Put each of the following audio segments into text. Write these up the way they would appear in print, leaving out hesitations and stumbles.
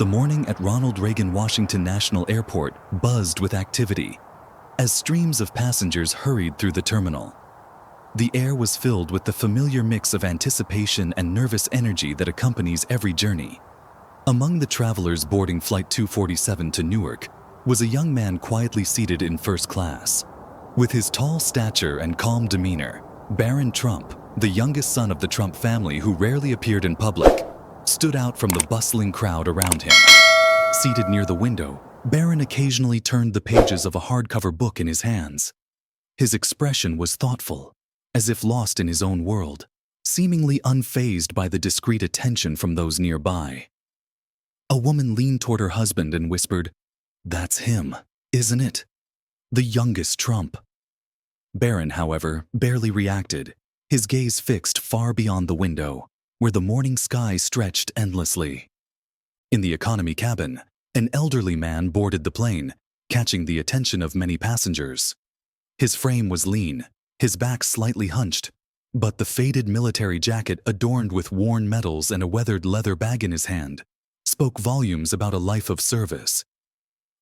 The morning at Ronald Reagan Washington National Airport buzzed with activity as streams of passengers hurried through the terminal. The air was filled with the familiar mix of anticipation and nervous energy that accompanies every journey. Among the travelers boarding Flight 247 to Newark was a young man quietly seated in first class. With his tall stature and calm demeanor, Barron Trump, the youngest son of the Trump family who rarely appeared in public, stood out from the bustling crowd around him. Seated near the window, Barron occasionally turned the pages of a hardcover book in his hands. His expression was thoughtful, as if lost in his own world, seemingly unfazed by the discreet attention from those nearby. A woman leaned toward her husband and whispered, "That's him, isn't it? The youngest Trump." Barron, however, barely reacted, his gaze fixed far beyond the window, where the morning sky stretched endlessly. In the economy cabin, an elderly man boarded the plane, catching the attention of many passengers. His frame was lean, his back slightly hunched, but the faded military jacket adorned with worn medals and a weathered leather bag in his hand spoke volumes about a life of service.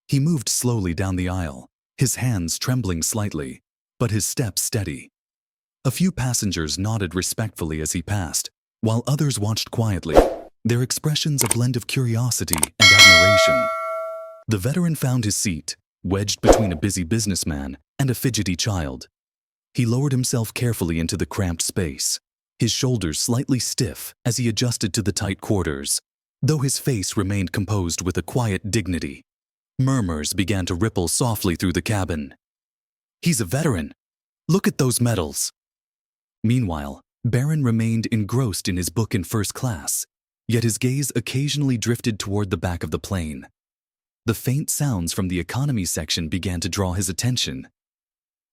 He moved slowly down the aisle, his hands trembling slightly, but his steps steady. A few passengers nodded respectfully as he passed, while others watched quietly, their expressions a blend of curiosity and admiration. The veteran found his seat, wedged between a busy businessman and a fidgety child. He lowered himself carefully into the cramped space, his shoulders slightly stiff as he adjusted to the tight quarters, though his face remained composed with a quiet dignity. Murmurs began to ripple softly through the cabin. "He's a veteran. Look at those medals." Meanwhile, Barron remained engrossed in his book in first class, yet his gaze occasionally drifted toward the back of the plane. The faint sounds from the economy section began to draw his attention.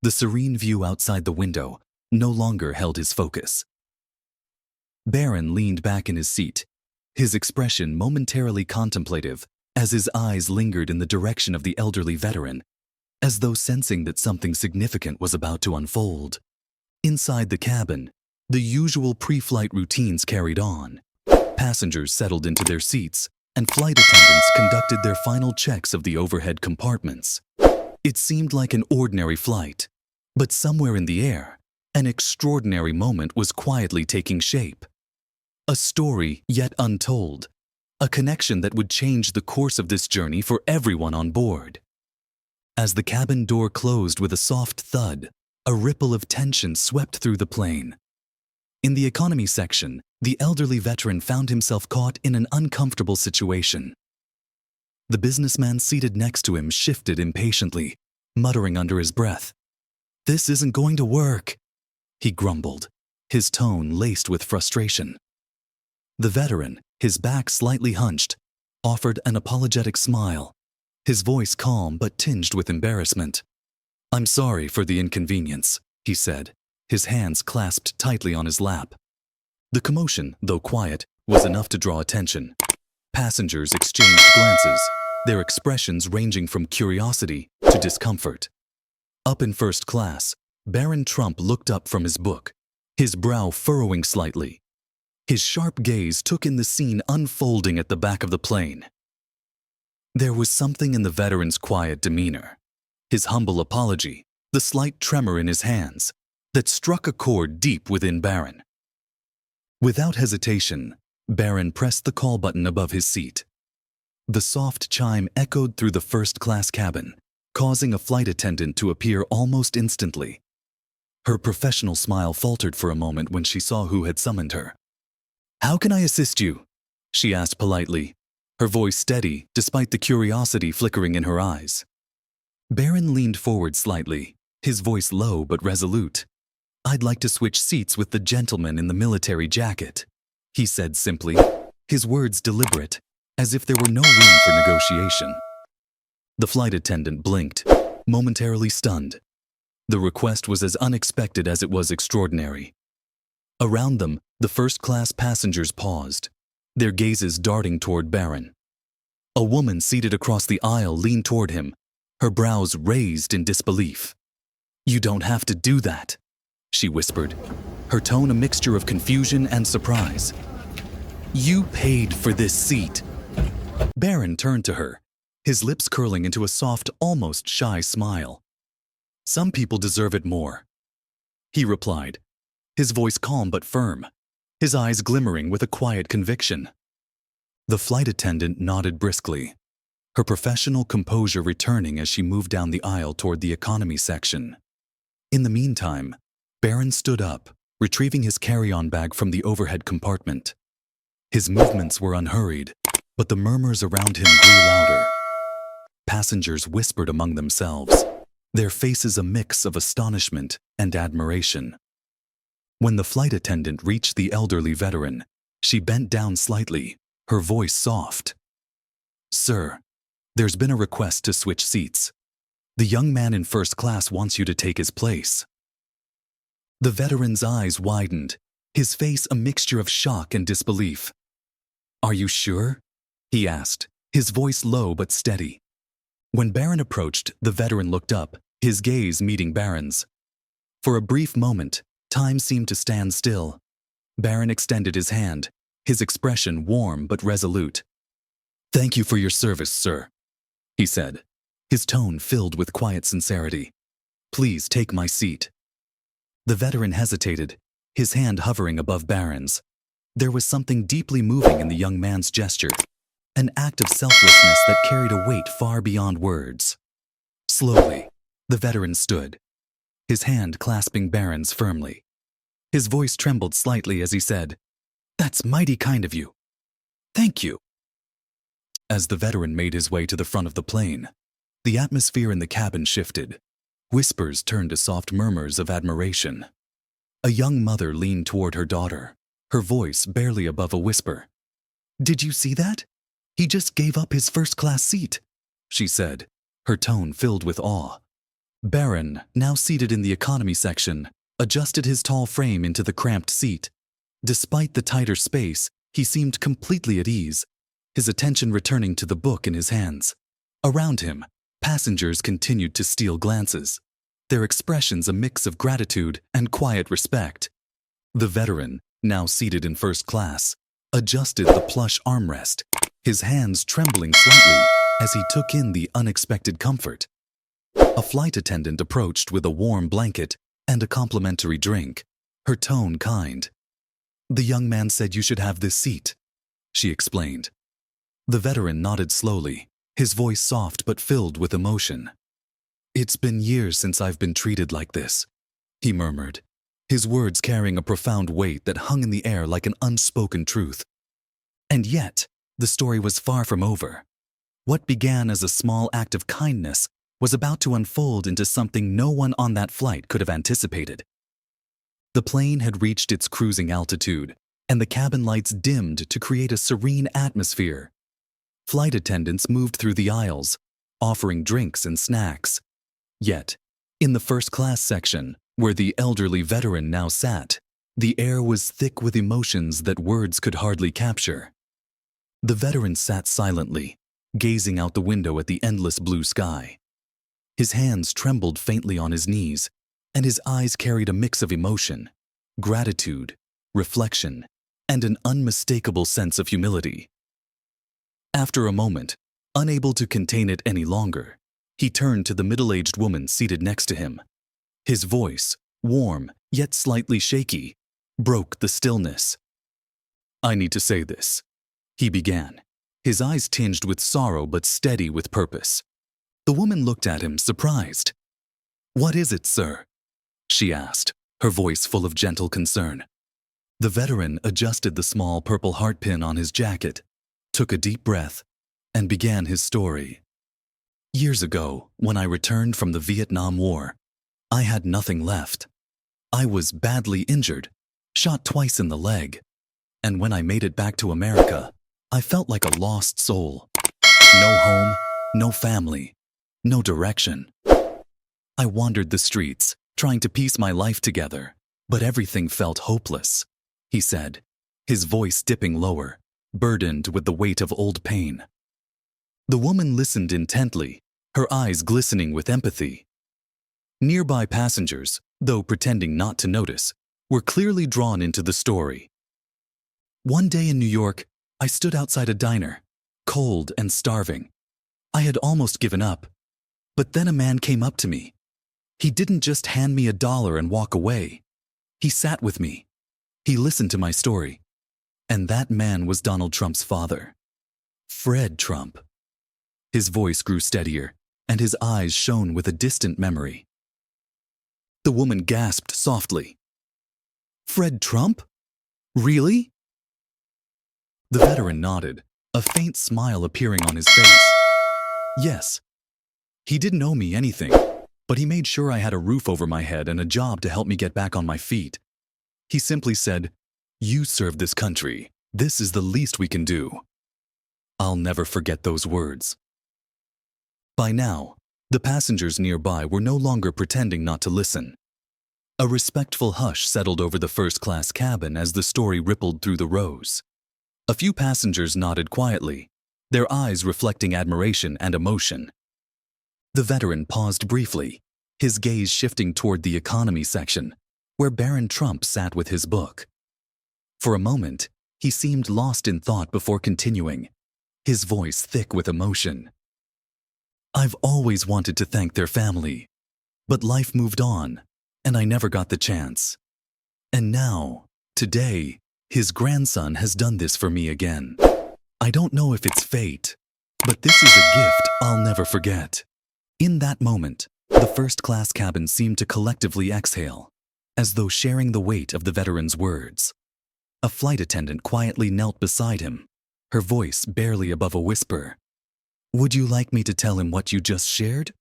The serene view outside the window no longer held his focus. Barron leaned back in his seat, his expression momentarily contemplative as his eyes lingered in the direction of the elderly veteran, as though sensing that something significant was about to unfold. Inside the cabin, the usual pre-flight routines carried on. Passengers settled into their seats, and flight attendants conducted their final checks of the overhead compartments. It seemed like an ordinary flight, but somewhere in the air, an extraordinary moment was quietly taking shape. A story yet untold, a connection that would change the course of this journey for everyone on board. As the cabin door closed with a soft thud, a ripple of tension swept through the plane. In the economy section, the elderly veteran found himself caught in an uncomfortable situation. The businessman seated next to him shifted impatiently, muttering under his breath, "This isn't going to work," he grumbled, his tone laced with frustration. The veteran, his back slightly hunched, offered an apologetic smile, his voice calm but tinged with embarrassment. "I'm sorry for the inconvenience," he said, his hands clasped tightly on his lap. The commotion, though quiet, was enough to draw attention. Passengers exchanged glances, their expressions ranging from curiosity to discomfort. Up in first class, Barron Trump looked up from his book, his brow furrowing slightly. His sharp gaze took in the scene unfolding at the back of the plane. There was something in the veteran's quiet demeanor, his humble apology, the slight tremor in his hands, that struck a chord deep within Barron. Without hesitation, Barron pressed the call button above his seat. The soft chime echoed through the first-class cabin, causing a flight attendant to appear almost instantly. Her professional smile faltered for a moment when she saw who had summoned her. "How can I assist you?" she asked politely, her voice steady despite the curiosity flickering in her eyes. Barron leaned forward slightly, his voice low but resolute. "I'd like to switch seats with the gentleman in the military jacket," he said simply, his words deliberate, as if there were no room for negotiation. The flight attendant blinked, momentarily stunned. The request was as unexpected as it was extraordinary. Around them, the first-class passengers paused, their gazes darting toward Barron. A woman seated across the aisle leaned toward him, her brows raised in disbelief. "You don't have to do that," she whispered, her tone a mixture of confusion and surprise. "You paid for this seat." Barron turned to her, his lips curling into a soft, almost shy smile. "Some people deserve it more," he replied, his voice calm but firm, his eyes glimmering with a quiet conviction. The flight attendant nodded briskly, her professional composure returning as she moved down the aisle toward the economy section. In the meantime, Barron stood up, retrieving his carry-on bag from the overhead compartment. His movements were unhurried, but the murmurs around him grew louder. Passengers whispered among themselves, their faces a mix of astonishment and admiration. When the flight attendant reached the elderly veteran, she bent down slightly, her voice soft. "Sir, there's been a request to switch seats. The young man in first class wants you to take his place." The veteran's eyes widened, his face a mixture of shock and disbelief. "Are you sure?" he asked, his voice low but steady. When Barron approached, the veteran looked up, his gaze meeting Barron's. For a brief moment, time seemed to stand still. Barron extended his hand, his expression warm but resolute. "Thank you for your service, sir," he said, his tone filled with quiet sincerity. "Please take my seat." The veteran hesitated, his hand hovering above Barron's. There was something deeply moving in the young man's gesture, an act of selflessness that carried a weight far beyond words. Slowly, the veteran stood, his hand clasping Barron's firmly. His voice trembled slightly as he said, "That's mighty kind of you. Thank you." As the veteran made his way to the front of the plane, the atmosphere in the cabin shifted. Whispers turned to soft murmurs of admiration. A young mother leaned toward her daughter, her voice barely above a whisper. "Did you see that? He just gave up his first-class seat," she said, her tone filled with awe. Barron, now seated in the economy section, adjusted his tall frame into the cramped seat. Despite the tighter space, he seemed completely at ease, his attention returning to the book in his hands. Around him, passengers continued to steal glances, their expressions a mix of gratitude and quiet respect. The veteran, now seated in first class, adjusted the plush armrest, his hands trembling slightly as he took in the unexpected comfort. A flight attendant approached with a warm blanket and a complimentary drink, her tone kind. "The young man said you should have this seat," she explained. The veteran nodded slowly, his voice soft but filled with emotion. "It's been years since I've been treated like this," he murmured, his words carrying a profound weight that hung in the air like an unspoken truth. And yet, the story was far from over. What began as a small act of kindness was about to unfold into something no one on that flight could have anticipated. The plane had reached its cruising altitude, and the cabin lights dimmed to create a serene atmosphere. Flight attendants moved through the aisles, offering drinks and snacks. Yet, in the first-class section, where the elderly veteran now sat, the air was thick with emotions that words could hardly capture. The veteran sat silently, gazing out the window at the endless blue sky. His hands trembled faintly on his knees, and his eyes carried a mix of emotion, gratitude, reflection, and an unmistakable sense of humility. After a moment, unable to contain it any longer, he turned to the middle-aged woman seated next to him. His voice, warm yet slightly shaky, broke the stillness. "I need to say this," he began, his eyes tinged with sorrow but steady with purpose. The woman looked at him, surprised. "What is it, sir?" she asked, her voice full of gentle concern. The veteran adjusted the small purple heart pin on his jacket, took a deep breath, and began his story. "Years ago, when I returned from the Vietnam War, I had nothing left. I was badly injured, shot twice in the leg, and when I made it back to America, I felt like a lost soul. No home, no family, no direction. I wandered the streets, trying to piece my life together, but everything felt hopeless," he said, his voice dipping lower, burdened with the weight of old pain. The woman listened intently, her eyes glistening with empathy. Nearby passengers, though pretending not to notice, were clearly drawn into the story. "One day in New York, I stood outside a diner, cold and starving. I had almost given up. But then a man came up to me. He didn't just hand me $1 and walk away. He sat with me. He listened to my story. And that man was Donald Trump's father, Fred Trump. His voice grew steadier, and his eyes shone with a distant memory. The woman gasped softly. Fred Trump? Really? The veteran nodded, a faint smile appearing on his face. Yes. He didn't owe me anything, but he made sure I had a roof over my head and a job to help me get back on my feet. He simply said, "You serve this country. This is the least we can do." I'll never forget those words. By now, the passengers nearby were no longer pretending not to listen. A respectful hush settled over the first-class cabin as the story rippled through the rows. A few passengers nodded quietly, their eyes reflecting admiration and emotion. The veteran paused briefly, his gaze shifting toward the economy section, where Barron Trump sat with his book. For a moment, he seemed lost in thought before continuing, his voice thick with emotion. I've always wanted to thank their family, but life moved on, and I never got the chance. And now, today, his grandson has done this for me again. I don't know if it's fate, but this is a gift I'll never forget. In that moment, the first-class cabin seemed to collectively exhale, as though sharing the weight of the veteran's words. A flight attendant quietly knelt beside him, her voice barely above a whisper. Would you like me to tell him what you just shared?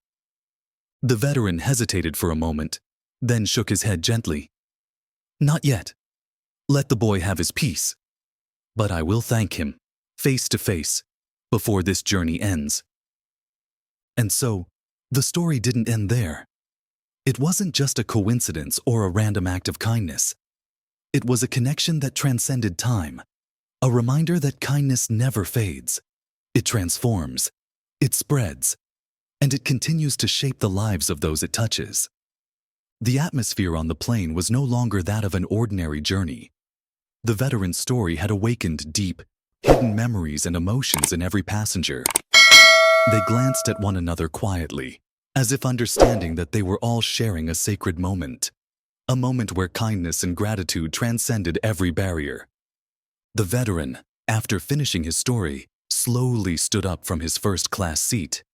The veteran hesitated for a moment, then shook his head gently. Not yet. Let the boy have his peace. But I will thank him, face to face, before this journey ends. And so, the story didn't end there. It wasn't just a coincidence or a random act of kindness. It was a connection that transcended time, a reminder that kindness never fades. It transforms, it spreads, and it continues to shape the lives of those it touches. The atmosphere on the plane was no longer that of an ordinary journey. The veteran's story had awakened deep, hidden memories and emotions in every passenger. They glanced at one another quietly, as if understanding that they were all sharing a sacred moment, a moment where kindness and gratitude transcended every barrier. The veteran, after finishing his story, slowly stood up from his first-class seat.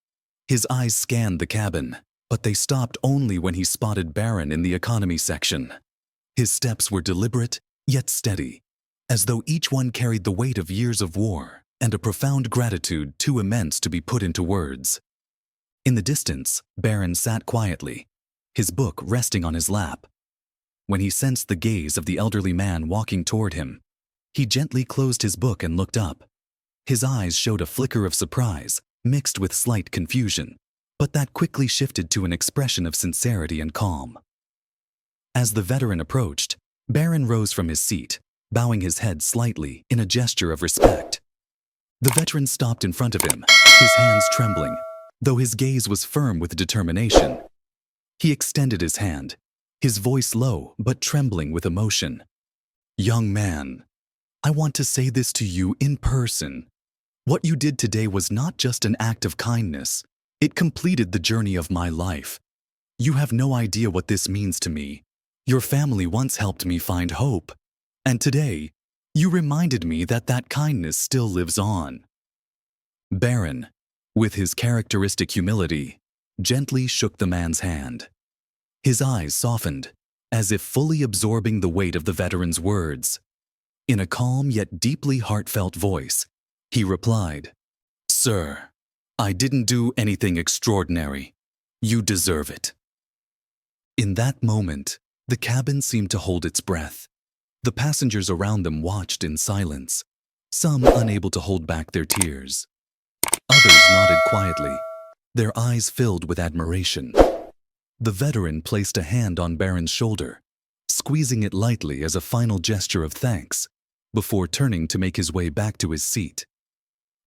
His eyes scanned the cabin, but they stopped only when he spotted Barron in the economy section. His steps were deliberate, yet steady, as though each one carried the weight of years of war and a profound gratitude too immense to be put into words. In the distance, Barron sat quietly, his book resting on his lap. When he sensed the gaze of the elderly man walking toward him, he gently closed his book and looked up. His eyes showed a flicker of surprise, mixed with slight confusion, but that quickly shifted to an expression of sincerity and calm. As the veteran approached, Barron rose from his seat, bowing his head slightly in a gesture of respect. The veteran stopped in front of him, his hands trembling, though his gaze was firm with determination. He extended his hand, his voice low but trembling with emotion. Young man, I want to say this to you in person. What you did today was not just an act of kindness. It completed the journey of my life. You have no idea what this means to me. Your family once helped me find hope. And today, you reminded me that that kindness still lives on. Barron, with his characteristic humility, gently shook the man's hand. His eyes softened, as if fully absorbing the weight of the veteran's words. In a calm yet deeply heartfelt voice, he replied, Sir, I didn't do anything extraordinary. You deserve it. In that moment, the cabin seemed to hold its breath. The passengers around them watched in silence, some unable to hold back their tears. Others nodded quietly, their eyes filled with admiration. The veteran placed a hand on Barron's shoulder, squeezing it lightly as a final gesture of thanks, before turning to make his way back to his seat.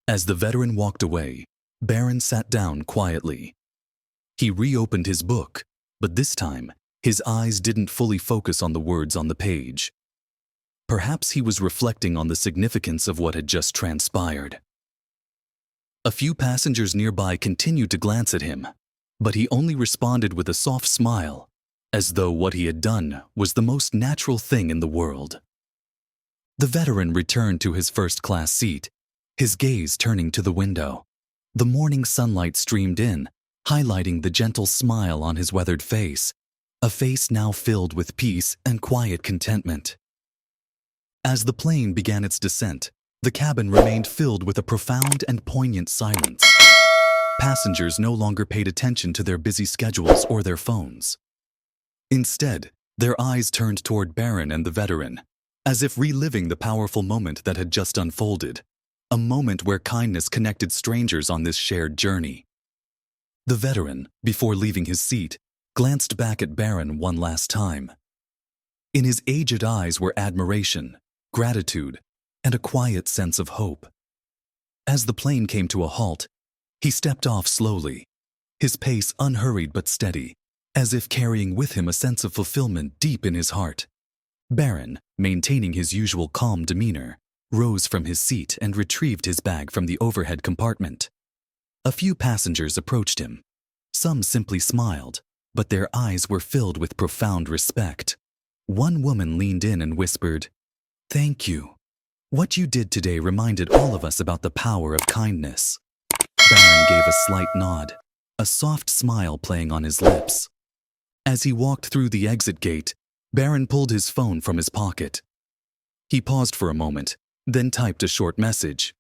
As the veteran walked away, Barron sat down quietly. He reopened his book, but this time, his eyes didn't fully focus on the words on the page. Perhaps he was reflecting on the significance of what had just transpired. A few passengers nearby continued to glance at him, but he only responded with a soft smile, as though what he had done was the most natural thing in the world. The veteran returned to his first-class seat, his gaze turning to the window. The morning sunlight streamed in, highlighting the gentle smile on his weathered face, a face now filled with peace and quiet contentment. As the plane began its descent, the cabin remained filled with a profound and poignant silence. Passengers no longer paid attention to their busy schedules or their phones. Instead, their eyes turned toward Barron and the veteran, as if reliving the powerful moment that had just unfolded, a moment where kindness connected strangers on this shared journey. The veteran, before leaving his seat, glanced back at Barron one last time. In his aged eyes were admiration, gratitude, and a quiet sense of hope. As the plane came to a halt, he stepped off slowly, his pace unhurried but steady, as if carrying with him a sense of fulfillment deep in his heart. Barron, maintaining his usual calm demeanor, rose from his seat and retrieved his bag from the overhead compartment. A few passengers approached him. Some simply smiled, but their eyes were filled with profound respect. One woman leaned in and whispered, "Thank you. What you did today reminded all of us about the power of kindness." Barron gave a slight nod, a soft smile playing on his lips. As he walked through the exit gate, Barron pulled his phone from his pocket. He paused for a moment, then typed a short message.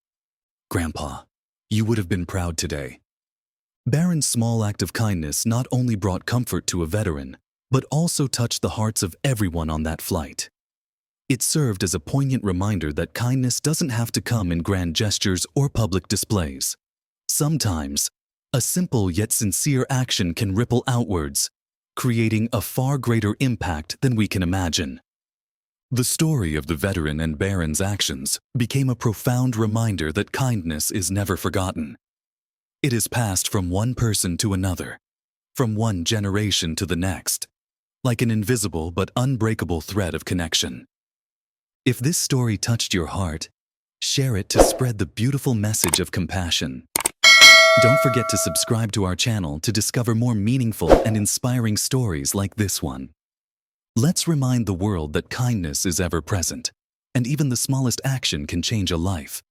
"Grandpa, you would have been proud today." Barron's small act of kindness not only brought comfort to a veteran, but also touched the hearts of everyone on that flight. It served as a poignant reminder that kindness doesn't have to come in grand gestures or public displays. Sometimes, a simple yet sincere action can ripple outwards, creating a far greater impact than we can imagine. The story of the veteran and Barron's actions became a profound reminder that kindness is never forgotten. It is passed from one person to another, from one generation to the next, like an invisible but unbreakable thread of connection. If this story touched your heart, share it to spread the beautiful message of compassion. Don't forget to subscribe to our channel to discover more meaningful and inspiring stories like this one. Let's remind the world that kindness is ever present, and even the smallest action can change a life.